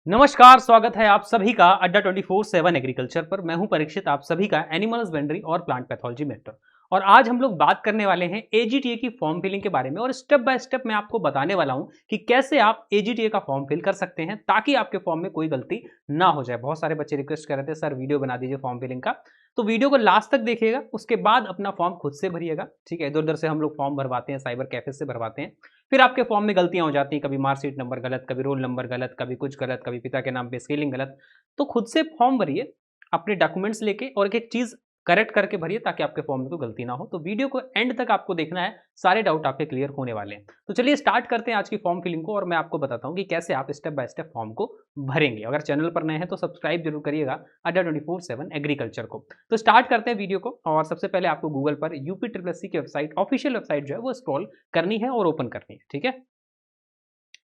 नमस्कार, स्वागत है आप सभी का अड्डा 24/7 एग्रीकल्चर पर। मैं हूं परीक्षित, आप सभी का एनिमल हस्बेंड्री और प्लांट पैथोलॉजी मेंटर। और आज हम लोग बात करने वाले हैं एजीटीए की फॉर्म फिलिंग के बारे में और स्टेप बाय स्टेप मैं आपको बताने वाला हूं कि कैसे आप एजीटीए का फॉर्म फिल कर सकते हैं ताकि आपके फॉर्म में कोई गलती ना हो जाए। बहुत सारे बच्चे रिक्वेस्ट कर रहे थे, सर वीडियो बना दीजिए फॉर्म फिलिंग का। तो वीडियो को लास्ट तक देखिएगा, उसके बाद अपना फॉर्म खुद से भरिएगा। ठीक है, इधर उधर से हम लोग फॉर्म भरवाते हैं, साइबर कैफे से भरवाते हैं। फिर आपके फॉर्म में गलतियां हो जाती हैं, कभी मार्कशीट नंबर गलत, कभी रोल नंबर गलत, कभी कुछ गलत, कभी पिता के नाम पे स्पेलिंग गलत। तो खुद से फॉर्म भरिए अपने डॉक्यूमेंट्स लेके और एक एक चीज करेक्ट करके भरिए ताकि आपके फॉर्म में कोई गलती ना हो। तो वीडियो को एंड तक आपको देखना है, सारे डाउट आपके क्लियर होने वाले हैं। तो चलिए स्टार्ट करते हैं आज की फॉर्म फिलिंग को और मैं आपको बताता हूं कि कैसे आप स्टेप बाय स्टेप फॉर्म को भरेंगे। अगर चैनल पर नए हैं तो सब्सक्राइब जरूर करिएगा अड्डा 24/7 एग्रीकल्चर को। तो स्टार्ट करते हैं वीडियो को। और सबसे पहले आपको गूगल पर यूपी ट्रिपल एस सी की वेबसाइट, ऑफिशियल वेबसाइट जो है वो स्क्रॉल करनी है और ओपन करनी है। ठीक है,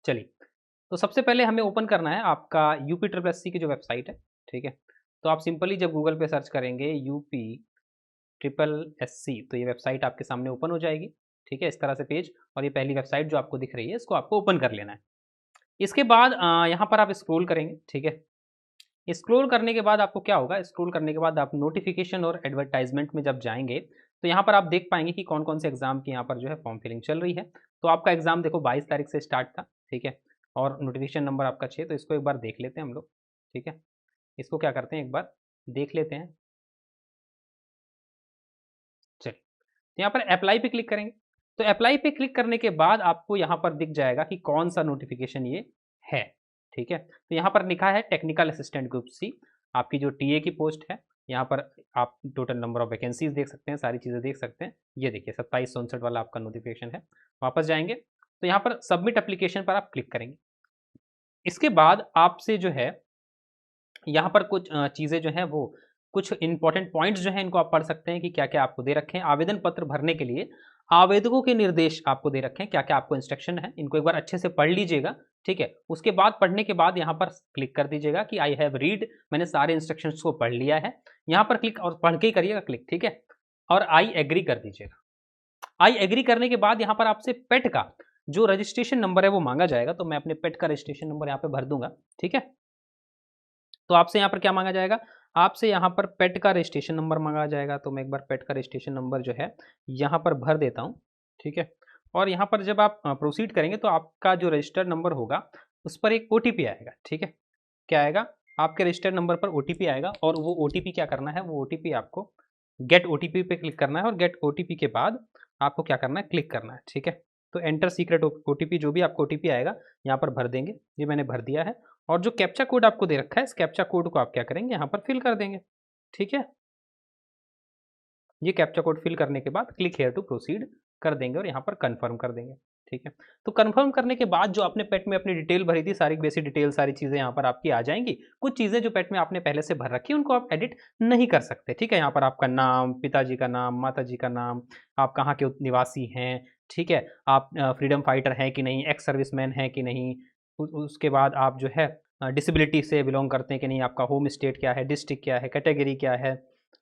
चलिए। तो सबसे पहले हमें ओपन करना है आपका यूपी ट्रिपल एस सी की जो वेबसाइट है। ठीक है, तो आप सिंपली जब गूगल पे सर्च करेंगे यूपी ट्रिपल एस सी तो ये वेबसाइट आपके सामने ओपन हो जाएगी। ठीक है, इस तरह से पेज। और ये पहली वेबसाइट जो आपको दिख रही है इसको आपको ओपन कर लेना है। इसके बाद यहाँ पर आप स्क्रॉल करेंगे। ठीक है, स्क्रॉल करने के बाद आपको क्या होगा, स्क्रॉल करने के बाद आप नोटिफिकेशन और एडवर्टाइजमेंट में जब जाएंगे तो यहाँ पर आप देख पाएंगे कि कौन कौन से एग्जाम की यहाँ पर जो है फॉर्म फिलिंग चल रही है। तो आपका एग्जाम देखो 22 तारीख से स्टार्ट था। ठीक है, और नोटिफिकेशन नंबर आपका 6, तो इसको एक बार देख लेते हैं हम लोग। ठीक है, इसको क्या करते हैं, एक बार देख लेते हैं। चलिए, तो यहाँ पर अप्लाई पे क्लिक करेंगे। तो अप्लाई पे क्लिक करने के बाद आपको यहाँ पर दिख जाएगा कि कौन सा नोटिफिकेशन ये है। ठीक है, तो यहाँ पर लिखा है टेक्निकल असिस्टेंट ग्रुप सी, आपकी जो टीए की पोस्ट है। यहाँ पर आप टोटल नंबर ऑफ वैकेंसीज देख सकते हैं, सारी चीज़ें देख सकते हैं। ये देखिए 2764 वाला आपका नोटिफिकेशन है। वापस जाएंगे तो यहाँ पर सबमिट एप्लीकेशन पर आप क्लिक करेंगे। इसके बाद आपसे जो है यहाँ पर कुछ चीज़ें जो हैं वो कुछ इंपॉर्टेंट पॉइंट्स जो हैं इनको आप पढ़ सकते हैं कि क्या-क्या आपको दे रखे हैं। आवेदन पत्र भरने के लिए आवेदकों के निर्देश आपको दे रखे हैं, क्या-क्या आपको इंस्ट्रक्शन है, इनको एक बार अच्छे से पढ़ लीजिएगा। ठीक है, उसके बाद पढ़ने के बाद यहाँ पर क्लिक कर दीजिएगा कि आई हैव रीड, मैंने सारे इंस्ट्रक्शंस को पढ़ लिया है। यहाँ पर क्लिक और पढ़ के ही करिएगा क्लिक। ठीक है, और आई एग्री कर दीजिएगा। आई एग्री करने के बाद यहाँ पर आपसे पेट का जो रजिस्ट्रेशन नंबर है वो मांगा जाएगा, तो मैं अपने पेट का रजिस्ट्रेशन नंबर यहाँ पे भर दूंगा। ठीक है, तो आपसे यहाँ पर क्या मांगा जाएगा, आपसे यहाँ पर पेट का रजिस्ट्रेशन नंबर मांगा जाएगा। तो मैं एक बार पेट का रजिस्ट्रेशन नंबर जो है यहाँ पर भर देता हूँ। ठीक है, और यहाँ पर जब आप प्रोसीड करेंगे तो आपका जो रजिस्टर्ड नंबर होगा उस पर एक ओटीपी आएगा। ठीक है, क्या आएगा, आपके रजिस्टर्ड नंबर पर ओटीपी आएगा और वो ओटीपी क्या करना है, वो ओटीपी आपको गेट ओटीपी पे क्लिक करना है और गेट ओटीपी के बाद आपको क्या करना है, क्लिक करना है। ठीक है, तो एंटर सीक्रेट ओटीपी, जो भी आपको ओटीपी आएगा यहाँ पर भर देंगे। ये मैंने भर दिया है। और जो कैप्चा कोड आपको दे रखा है, इस कैप्चा कोड को आप क्या करेंगे, यहाँ पर फिल कर देंगे। ठीक है, ये कैप्चा कोड फिल करने के बाद क्लिक हेयर टू प्रोसीड कर देंगे और यहाँ पर कंफर्म कर देंगे। ठीक है, तो कंफर्म करने के बाद जो आपने पेट में अपनी डिटेल भरी थी, सारी बेसिक डिटेल, सारी चीज़ें यहाँ पर आपकी आ जाएंगी। कुछ चीज़ें जो पेट में आपने पहले से भर रखी है उनको आप एडिट नहीं कर सकते। ठीक है, यहाँ पर आपका नाम, पिताजी का नाम, माताजी का नाम, आप कहाँ के निवासी हैं। ठीक है, आप फ्रीडम फाइटर हैं कि नहीं, एक्स सर्विसमैन हैं कि नहीं, उसके बाद आप जो है डिसेबिलिटी से बिलोंग करते हैं कि नहीं, आपका होम स्टेट क्या है, डिस्ट्रिक्ट क्या है, कैटेगरी क्या है,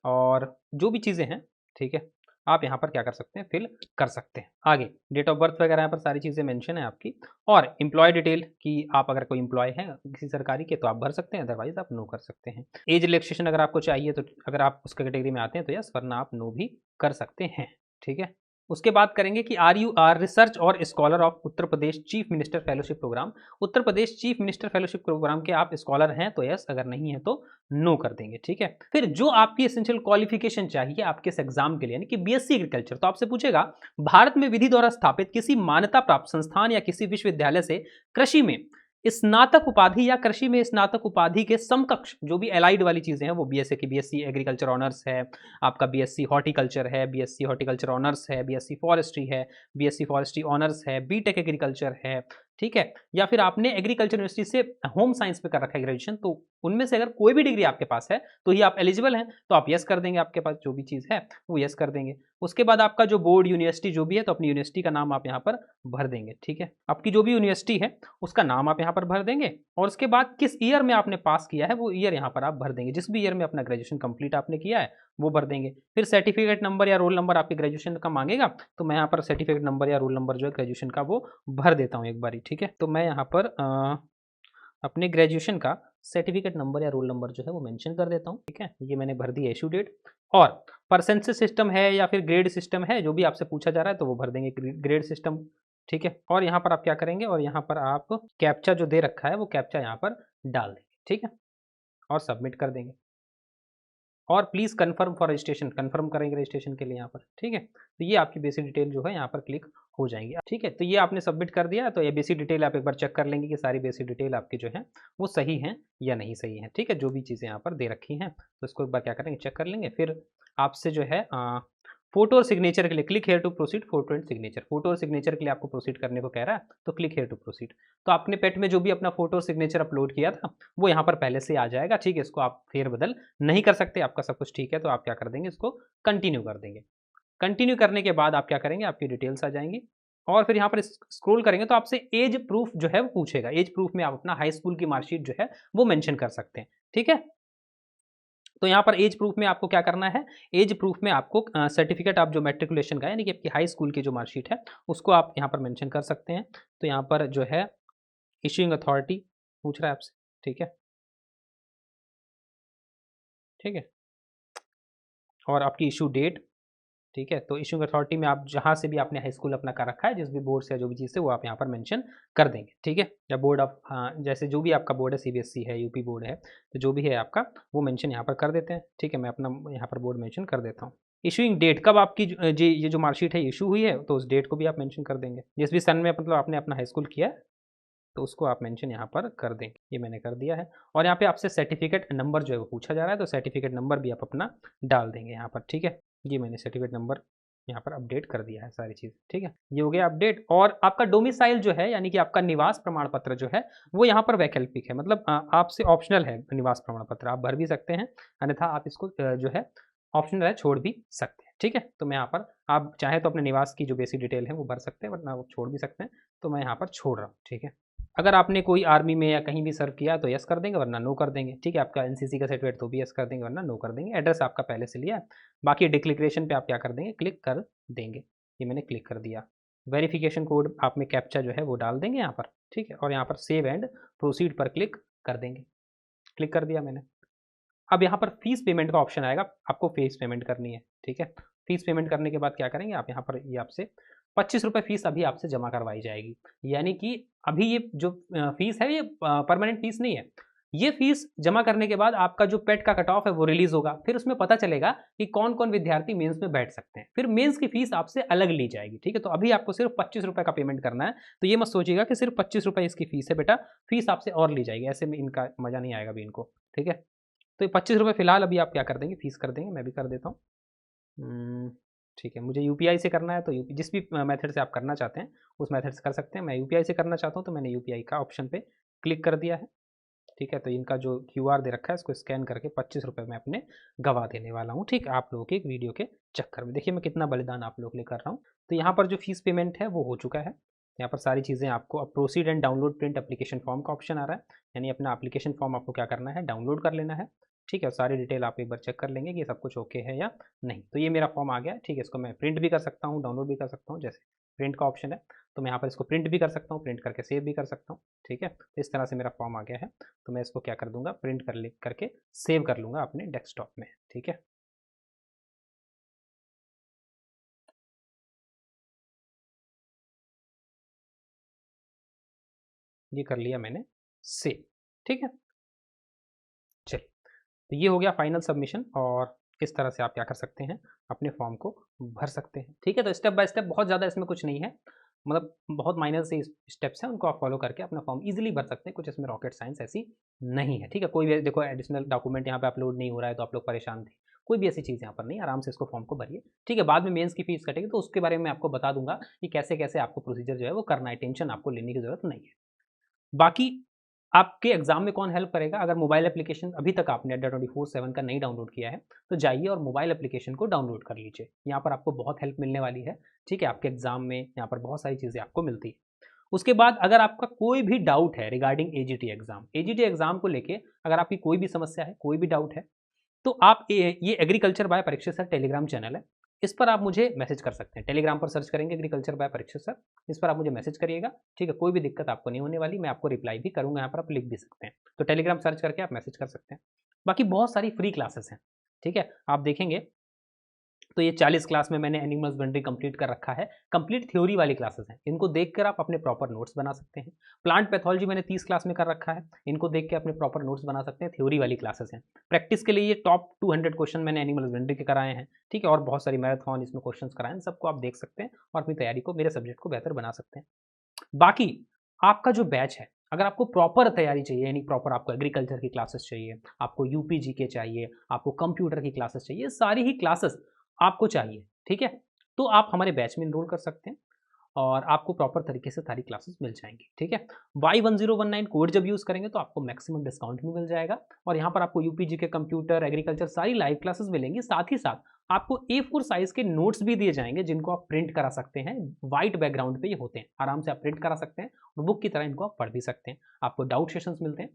और जो भी चीज़ें हैं। ठीक है, आप यहाँ पर क्या कर सकते हैं, फिल कर सकते हैं। आगे डेट ऑफ बर्थ वगैरह यहाँ पर सारी चीज़ें मेंशन है आपकी। और एम्प्लॉय डिटेल कि आप अगर कोई एम्प्लॉय है किसी सरकारी के तो आप भर सकते हैं, अदरवाइज आप नो कर सकते हैं। एज रिलैक्सेशन अगर आपको चाहिए तो अगर आप उस कैटेगरी में आते हैं तो यस, वरना आप नो भी कर सकते हैं। ठीक है, उसके बाद करेंगे कि आर यू आर रिसर्च और scholar of Uttar Pradesh chief minister fellowship programme. Uttar Pradesh chief minister fellowship programme के आप स्कॉलर हैं तो यस, अगर नहीं है तो नो कर देंगे। ठीक है, फिर जो आपकी एसेंशियल क्वालिफिकेशन चाहिए आपके इस एग्जाम के लिए, यानी कि बीएससी एग्रीकल्चर, तो आपसे पूछेगा भारत में विधि द्वारा स्थापित किसी मान्यता प्राप्त संस्थान या किसी विश्वविद्यालय से कृषि में स्नातक उपाधि या कृषि में स्नातक उपाधि के समकक्ष जो भी एलाइड वाली चीजें हैं वो बीएससी की, बीएससी एग्रीकल्चर ऑनर्स है आपका, बीएससी हॉर्टिकल्चर है, बीएससी हॉर्टिकल्चर ऑनर्स है, बीएससी फॉरेस्ट्री है, बीएससी फॉरेस्ट्री ऑनर्स है, बीटेक एग्रीकल्चर है। ठीक है, या फिर आपने एग्रीकल्चर यूनिवर्सिटी से होम साइंस पे कर रखा है ग्रेजुएशन, तो उनमें से अगर कोई भी डिग्री आपके पास है तो ही आप एलिजिबल हैं, तो आप यस कर देंगे। आपके पास जो भी चीज़ है वो यस कर देंगे। उसके बाद आपका जो बोर्ड यूनिवर्सिटी जो भी है तो अपनी यूनिवर्सिटी का नाम आप यहाँ पर भर देंगे। ठीक है, आपकी जो भी यूनिवर्सिटी है उसका नाम आप यहाँ पर भर देंगे और उसके बाद किस ईयर में आपने पास किया है वो ईयर यहाँ पर आप भर देंगे। जिस भी ईयर में अपना ग्रेजुएशन कंप्लीट आपने किया है वो भर देंगे। फिर सर्टिफिकेट नंबर या रोल नंबर आपके ग्रेजुएशन का मांगेगा, तो मैं यहाँ पर सर्टिफिकेट नंबर या रोल नंबर जो है ग्रेजुएशन का वो भर देता हूँ एक बारी। ठीक है, तो मैं यहाँ पर अपने ग्रेजुएशन का सर्टिफिकेट नंबर या रोल नंबर जो है वो मेंशन कर देता हूँ। ठीक है, ये मैंने भर दिया इशू डेट। और परसेंटेज सिस्टम है या फिर ग्रेड सिस्टम है, जो भी आपसे पूछा जा रहा है तो वो भर देंगे ग्रेड सिस्टम। ठीक है, और यहाँ पर आप क्या करेंगे, और यहाँ पर आप कैप्चा जो दे रखा है वो कैप्चा यहाँ पर डाल देंगे। ठीक है, और सबमिट कर देंगे। और please confirm for registration, confirm करेंगे रजिस्ट्रेशन के लिए यहाँ पर। ठीक है, तो ये आपकी बेसिक डिटेल जो है यहाँ पर क्लिक हो जाएंगी। ठीक है, तो ये आपने सबमिट कर दिया, तो ये बेसिक डिटेल आप एक बार चेक कर लेंगे कि सारी बेसिक डिटेल आपकी जो है वो सही है या नहीं सही है। ठीक है, जो भी चीज़ें यहाँ पर दे रखी हैं तो इसको एक बार क्या करेंगे, चेक कर लेंगे। फिर आपसे जो है फोटो और सिग्नेचर के लिए click here to proceed photo and signature, photo और सिग्नेचर के लिए आपको प्रोसीड करने को कह रहा है, तो क्लिक हेयर टू प्रोसीड। तो आपने पेट में जो भी अपना फोटो और सिग्नेचर अपलोड किया था वो यहाँ पर पहले से आ जाएगा। ठीक है, इसको आप फेरबदल नहीं कर सकते, आपका सब कुछ ठीक है। तो आप क्या कर देंगे, इसको कंटिन्यू कर देंगे। कंटिन्यू करने के बाद आप क्या करेंगे, आपकी डिटेल्स आ जाएंगी और फिर यहाँ पर स्क्रॉल करेंगे तो आपसे एज प्रूफ जो है वो पूछेगा। एज प्रूफ में आप अपना हाई स्कूल की मार्कशीट जो है वो मेंशन कर सकते हैं। ठीक है, तो यहाँ पर एज प्रूफ में आपको क्या करना है, एज प्रूफ में आपको सर्टिफिकेट आप जो मैट्रिकुलेशन का यानी कि आपकी हाई स्कूल की जो मार्कशीट है उसको आप यहाँ पर मेंशन कर सकते हैं। तो यहाँ पर जो है इशूइंग अथॉरिटी पूछ रहा है आपसे। ठीक है, ठीक है, और आपकी इशू डेट। ठीक है, तो इशूइंग अथॉरिटी में आप जहाँ से भी आपने हाई स्कूल अपना कर रखा है, जिस भी बोर्ड से या जो भी चीज़ से, वो आप यहाँ पर मेंशन कर देंगे। ठीक है, या बोर्ड ऑफ जैसे जो भी आपका बोर्ड है, सीबीएसई है, यूपी बोर्ड है, तो जो भी है आपका वो मेंशन यहाँ पर कर देते हैं। ठीक है, मैं अपना यहाँ पर बोर्ड मेंशन कर देता हूँ। इशूइंग डेट, कब आपकी ये जो मार्कशीट है इशू हुई है, तो उस डेट को भी आप मेंशन कर देंगे। जिस भी सन में मतलब आपने अपना हाई स्कूल किया है तो उसको आप मेंशन यहाँ पर कर देंगे। ये मैंने कर दिया है। और यहाँ पे आपसे सर्टिफिकेट नंबर जो है वो पूछा जा रहा है, तो सर्टिफिकेट नंबर भी आप अपना डाल देंगे यहाँ पर। ठीक है, ये मैंने सर्टिफिकेट नंबर यहाँ पर अपडेट कर दिया है सारी चीज़। ठीक है, ये हो गया अपडेट। और आपका डोमिसाइल जो है यानी कि आपका निवास प्रमाण पत्र जो है वो यहाँ पर वैकल्पिक है, मतलब आपसे ऑप्शनल है। निवास प्रमाण पत्र आप भर भी सकते हैं, अन्यथा आप इसको जो है ऑप्शनल है, छोड़ भी सकते हैं। ठीक है, तो मैं यहाँ पर, आप चाहे तो अपने निवास की जो बेसिक डिटेल है वो भर सकते हैं, वरना वो छोड़ भी सकते हैं, तो मैं यहाँ पर छोड़ रहा हूँ। ठीक है, अगर आपने कोई आर्मी में या कहीं भी सर्व किया तो यस कर देंगे, वरना नो कर देंगे। ठीक है, आपका एनसीसी का सर्टिफिकेट तो भी यस कर देंगे, वरना नो कर देंगे। एड्रेस आपका पहले से लिया है, बाकी डिक्लेरेशन पे आप क्या कर देंगे, क्लिक कर देंगे। ये मैंने क्लिक कर दिया। वेरिफिकेशन कोड आप में कैप्चा जो है वो डाल देंगे यहाँ पर। ठीक है, और यहाँ पर सेव एंड प्रोसीड पर क्लिक कर देंगे। क्लिक कर दिया मैंने। अब यहाँ पर फीस पेमेंट का ऑप्शन आएगा, आपको फीस पेमेंट करनी है। ठीक है, फीस पेमेंट करने के बाद क्या करेंगे आप, यहाँ पर ये आपसे 25 रुपये फीस अभी आपसे जमा करवाई जाएगी। यानी कि अभी ये जो फीस है ये परमानेंट फीस नहीं है। ये फीस जमा करने के बाद आपका जो पेट का कट ऑफ है वो रिलीज होगा, फिर उसमें पता चलेगा कि कौन कौन विद्यार्थी मेंस में बैठ सकते हैं, फिर मेंस की फीस आपसे अलग ली जाएगी। ठीक है, तो अभी आपको सिर्फ 25 रुपये का पेमेंट करना है। तो ये मत सोचिएगा कि सिर्फ 25 रुपये इसकी फीस है, बेटा फीस आपसे और ली जाएगी, ऐसे में इनका मजा नहीं आएगा अभी इनको। ठीक है, तो ये 25 रुपये फिलहाल अभी आप क्या कर देंगे, फीस कर देंगे। मैं भी कर देता हूँ। ठीक है, मुझे यूपीआई से करना है, तो जिस भी मेथड से आप करना चाहते हैं उस मेथड से कर सकते हैं। मैं यूपीआई से करना चाहता हूँ, तो मैंने यूपीआई का ऑप्शन पे क्लिक कर दिया है। ठीक है, तो इनका जो क्यूआर दे रखा है इसको स्कैन करके 25 रुपये मैं अपने गवा देने वाला हूँ। ठीक है, आप लोगों के एक वीडियो के चक्कर में। देखिए मैं कितना बलिदान आप लोगों के लिए कर रहा हूँ। तो यहाँ पर जो फीस पेमेंट है वो हो चुका है। यहाँ पर सारी चीज़ें आपको, अब proceed and download print application form का ऑप्शन आ रहा है, यानी अपना एप्लीकेशन फॉर्म आपको क्या करना है, डाउनलोड कर लेना है। ठीक है, सारी डिटेल आप एक बार चेक कर लेंगे कि सब कुछ ओके है या नहीं। तो ये मेरा फॉर्म आ गया है। ठीक है, इसको मैं प्रिंट भी कर सकता हूँ, डाउनलोड भी कर सकता हूँ। जैसे प्रिंट का ऑप्शन है तो मैं यहाँ पर इसको प्रिंट भी कर सकता हूँ, प्रिंट करके सेव भी कर सकता हूँ। ठीक है, तो इस तरह से मेरा फॉर्म आ गया है। तो मैं इसको क्या कर दूंगा, प्रिंट करके सेव कर लूँगा अपने डेस्कटॉप में। ठीक है, ये कर लिया मैंने सेव। ठीक है, चलिए, तो ये हो गया फाइनल सबमिशन। और किस तरह से आप क्या कर सकते हैं, अपने फॉर्म को भर सकते हैं। ठीक है, तो स्टेप बाय स्टेप, बहुत ज़्यादा इसमें कुछ नहीं है, मतलब बहुत माइनर से स्टेप्स हैं, उनको आप फॉलो करके अपना फॉर्म इजीली भर सकते हैं। कुछ इसमें रॉकेट साइंस ऐसी नहीं है। ठीक है, कोई भी देखो एडिशनल डॉक्यूमेंट यहाँ पे अपलोड नहीं हो रहा है तो आप लोग परेशान थे, कोई भी ऐसी चीज़ यहाँ पर नहीं, आराम से इसको फॉर्म को भरिए। ठीक है, बाद में मेंस की फीस कटेगी तो उसके बारे में मैं आपको बता दूंगा कि कैसे कैसे आपको प्रोसीजर जो है वो करना है। टेंशन आपको लेने की जरूरत नहीं है। बाकी आपके एग्जाम में कौन हेल्प करेगा, अगर मोबाइल एप्लीकेशन अभी तक आपने अड्डा 24/7 का नहीं डाउनलोड किया है तो जाइए और मोबाइल एप्लीकेशन को डाउनलोड कर लीजिए। यहाँ पर आपको बहुत हेल्प मिलने वाली है। ठीक है, आपके एग्जाम में यहाँ पर बहुत सारी चीज़ें आपको मिलती है। उसके बाद अगर आपका कोई भी डाउट है रिगार्डिंग एजीटी एग्जाम को लेके, अगर आपकी कोई भी समस्या है, कोई भी डाउट है, तो आप ये agriculture by Parikshit sir Telegram channel है, इस पर आप मुझे मैसेज कर सकते हैं। टेलीग्राम पर सर्च करेंगे एग्रीकल्चर बाय परीक्षित सर, इस पर आप मुझे मैसेज करिएगा, ठीक है। कोई भी दिक्कत आपको नहीं होने वाली, मैं आपको रिप्लाई भी करूँगा, यहाँ पर आप लिख भी सकते हैं। तो टेलीग्राम सर्च करके आप मैसेज कर सकते हैं। बाकी बहुत सारी फ्री क्लासेस हैं, ठीक है। आप देखेंगे तो ये 40 क्लास में मैंने एनिमल हस्बेंड्री कंप्लीट कर रखा है। कंप्लीट थ्योरी वाली क्लासेस हैं, इनको देखकर आप अपने प्रॉपर नोट्स बना सकते हैं। प्लांट पैथोलॉजी मैंने 30 क्लास में कर रखा है, इनको देख के अपने प्रॉपर नोट्स बना सकते हैं। थ्योरी वाली क्लासेस हैं। प्रैक्टिस के लिए ये टॉप 200 क्वेश्चन मैंने एनिमल हस्बेंड्री के कराए हैं, ठीक है। और बहुत सारी मैराथन इसमें क्वेश्चन कराए हैं, सबको आप देख सकते हैं और अपनी तैयारी को, मेरे सब्जेक्ट को बेहतर बना सकते हैं। बाकी आपका जो बैच है, अगर आपको प्रॉपर तैयारी चाहिए, यानी प्रॉपर आपको एग्रीकल्चर की क्लासेस चाहिए, आपको यूपी जीके चाहिए, आपको कंप्यूटर की क्लासेस चाहिए, सारी ही क्लासेस आपको चाहिए, ठीक है। तो आप हमारे बैच में इनरोल कर सकते हैं और आपको प्रॉपर तरीके से सारी क्लासेस मिल जाएंगी, ठीक है। Y1019 कोड जब यूज़ करेंगे तो आपको मैक्सिमम डिस्काउंट भी मिल जाएगा और यहाँ पर आपको यूपीजी के कंप्यूटर, एग्रीकल्चर सारी लाइव क्लासेस मिलेंगी। साथ ही साथ आपको A4 साइज के नोट्स भी दिए जाएंगे, जिनको आप प्रिंट करा सकते हैं। वाइट बैकग्राउंड पे ये होते हैं, आराम से आप प्रिंट करा सकते हैं और बुक की तरह इनको आप पढ़ भी सकते हैं। आपको डाउट सेशंस मिलते हैं,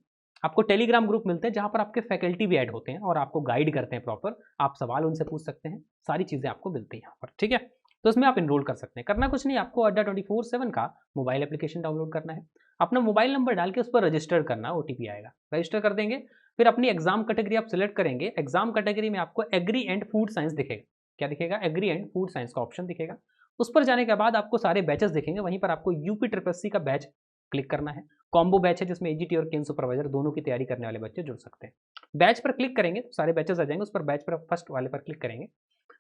आपको टेलीग्राम ग्रुप मिलते हैं जहाँ पर आपके फैकल्टी भी ऐड होते हैं और आपको गाइड करते हैं प्रॉपर। आप सवाल उनसे पूछ सकते हैं, सारी चीज़ें आपको मिलती हैं यहाँ पर, ठीक है। तो इसमें आप इनरोल कर सकते हैं। करना कुछ नहीं, आपको अड्डा 24/7 का मोबाइल एप्लीकेशन डाउनलोड करना है, अपना मोबाइल नंबर डाल के उस पर रजिस्टर करना, OTP आएगा, रजिस्टर कर देंगे। फिर अपनी एग्जाम कैटेगरी आप सिलेक्ट करेंगे। एग्जाम कैटेगरी में आपको एग्री एंड फूड साइंस दिखेगा। क्या दिखेगा? एग्री एंड फूड साइंस का ऑप्शन दिखेगा। उस पर जाने के बाद आपको सारे बैचेस दिखेंगे, वहीं पर आपको UPSSC का बैच क्लिक करना है। कॉम्बो बैच है जिसमें AGT और केन सुपरवाइजर दोनों की तैयारी करने वाले बच्चे जुड़ सकते हैं। बैच पर क्लिक करेंगे तो सारे बैचेस आ जाएंगे, उस पर बैच पर फर्स्ट वाले पर क्लिक करेंगे,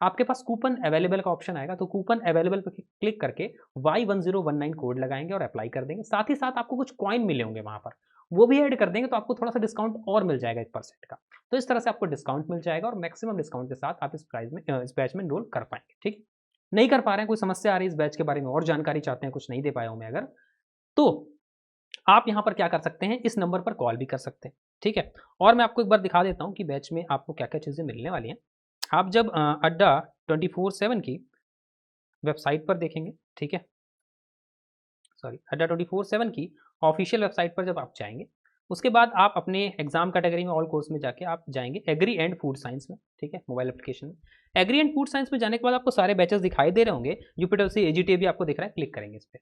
आपके पास कूपन अवेलेबल का ऑप्शन आएगा। तो कूपन अवेलेबल पर क्लिक करके Y1019 कोड लगाएंगे और अप्लाई कर देंगे। साथ ही साथ आपको कुछ कॉइन मिले होंगे वहां पर, वो भी ऐड कर देंगे तो आपको थोड़ा सा डिस्काउंट और मिल जाएगा 1% का। तो इस तरह से आपको डिस्काउंट मिल जाएगा और मैक्सिमम डिस्काउंट के साथ आप इस प्राइस में इस बैच में एनरोल कर पाएंगे, ठीक है। नहीं कर पा रहे हैं, कोई समस्या आ रही है इस बैच के बारे में और जानकारी चाहते हैं, कुछ नहीं दे पाया हूं मैं अगर, तो आप यहाँ पर क्या कर सकते हैं, इस नंबर पर कॉल भी कर सकते हैं, ठीक है। और मैं आपको एक बार दिखा देता हूँ कि बैच में आपको क्या क्या चीज़ें मिलने वाली हैं। आप जब अड्डा 24/7 की वेबसाइट पर देखेंगे, ठीक है, सॉरी, अड्डा 24/7 की ऑफिशियल वेबसाइट पर जब आप जाएंगे, उसके बाद आप अपने एग्जाम कैटेगरी में ऑल कोर्स में जाके आप जाएंगे एग्री एंड फूड साइंस में, ठीक है, मोबाइल एप्लीकेशन में। एग्री एंड फूड साइंस में जाने के बाद आपको सारे बैचेस दिखाई दे रहे होंगे। UPSSC AGTA भी आपको दिख रहा है, क्लिक करेंगे इस पर।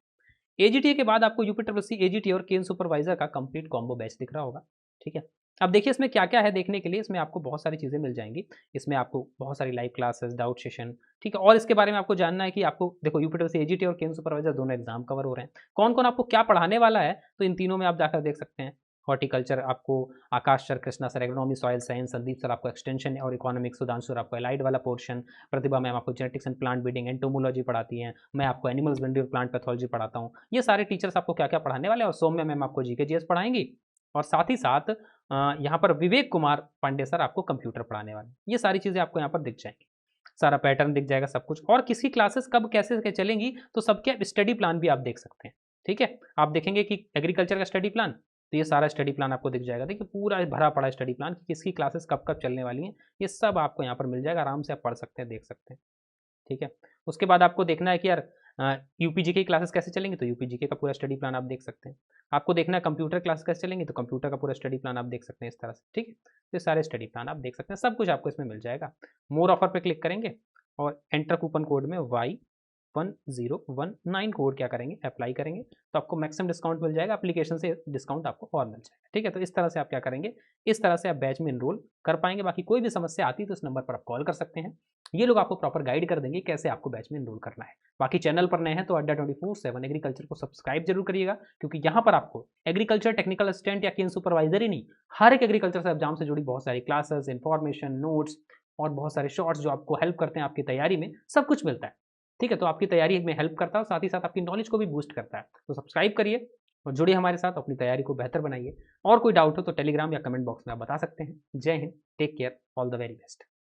AGTA के बाद आपको UPSSC AGT और केन सुपरवाइजर का कंप्लीट कॉम्बो बैच दिख रहा होगा, ठीक है। अब देखिए इसमें क्या क्या है देखने के लिए, इसमें आपको बहुत सारी चीज़ें मिल जाएंगी। इसमें आपको बहुत सारी लाइव क्लासेस, डाउट सेशन, ठीक है। और इसके बारे में आपको जानना है कि आपको देखो UPSSC AGT और केन सुपरवाइजर दोनों एग्जाम कवर हो रहे हैं, कौन कौन आपको क्या पढ़ाने वाला है, तो इन तीनों में आप जाकर देख सकते हैं। हॉर्टिकल्चर आपको Akash sir, Krishna sir agronomy soil science, Sandeep sir आपको एक्सटेंशन और इकोनॉमिक्स, सुधांशु सर आपको एलाइड वाला पोर्शन, प्रतिभा मैम आपको genetics and plant breeding, entomology पढ़ाती हैं, मैं आपको एनिमल हस्बेंड्री और प्लांट पैथोलॉजी पढ़ाता हूँ। ये सारे टीचर्स आपको क्या क्या पढ़ाने वाले हैं, और सौम्या मैम आपको GK GS पढ़ाएंगी और साथ ही साथ यहाँ पर विवेक कुमार पांडे सर आपको कंप्यूटर पढ़ाने वाले हैं। ये सारी चीज़ें आपको यहाँ पर दिख जाएंगी, सारा पैटर्न दिख जाएगा सब कुछ, और किसी क्लासेस कब कैसे चलेंगी तो सबके स्टडी प्लान भी आप देख सकते हैं, ठीक है। आप देखेंगे कि एग्रीकल्चर का स्टडी प्लान, तो ये सारा स्टडी प्लान आपको दिख जाएगा। देखिए पूरा भरा पड़ा स्टडी प्लान कि किसकी क्लासेस कब कब चलने वाली हैं, ये सब आपको यहाँ पर मिल जाएगा, आराम से आप पढ़ सकते हैं, देख सकते हैं, ठीक है। उसके बाद आपको देखना है कि यार UPG की क्लासेस कैसे चलेंगी, तो UPG का पूरा स्टडी प्लान आप देख सकते हैं। आपको देखना है कंप्यूटर क्लास कैसे चलेंगी, तो कंप्यूटर का पूरा स्टडी प्लान आप देख सकते हैं इस तरह से, ठीक है। तो सारे स्टडी प्लान आप देख सकते हैं, सब कुछ आपको इसमें मिल जाएगा। मोर ऑफर पे क्लिक करेंगे और एंटर कूपन कोड में Y1019 कोड क्या करेंगे, अप्लाई करेंगे, तो आपको मैक्सिमम डिस्काउंट मिल जाएगा। एप्लीकेशन से डिस्काउंट आपको और मिल जाएगा, ठीक है। तो इस तरह से आप क्या करेंगे, इस तरह से आप बैच में इनरोल कर पाएंगे। बाकी कोई भी समस्या आती है तो इस नंबर पर आप कॉल कर सकते हैं, ये लोग आपको प्रॉपर गाइड कर देंगे कैसे आपको बैच में इनरोल करना है। बाकी चैनल पर नए हैं तो अड्डा 24/7 एग्रीकल्चर को सब्सक्राइब जरूर करिएगा, क्योंकि यहाँ पर आपको एग्रीकल्चर टेक्निकल असिस्टेंट या केन सुपरवाइजर ही नहीं, हर एक एग्रीकल्चर से एग्जाम से जुड़ी बहुत सारी क्लासेस, इंफॉर्मेशन, नोट्स और बहुत सारे शॉर्ट्स जो आपको हेल्प करते हैं आपकी तैयारी में, सब कुछ मिलता है, ठीक है। तो आपकी तैयारी में हेल्प करता है, साथ ही साथ आपकी नॉलेज को भी बूस्ट करता है। तो सब्सक्राइब करिए और जुड़िए हमारे साथ, अपनी तैयारी को बेहतर बनाइए। और कोई डाउट हो तो टेलीग्राम या कमेंट बॉक्स में आप बता सकते हैं। जय Hind, take care, all the very best.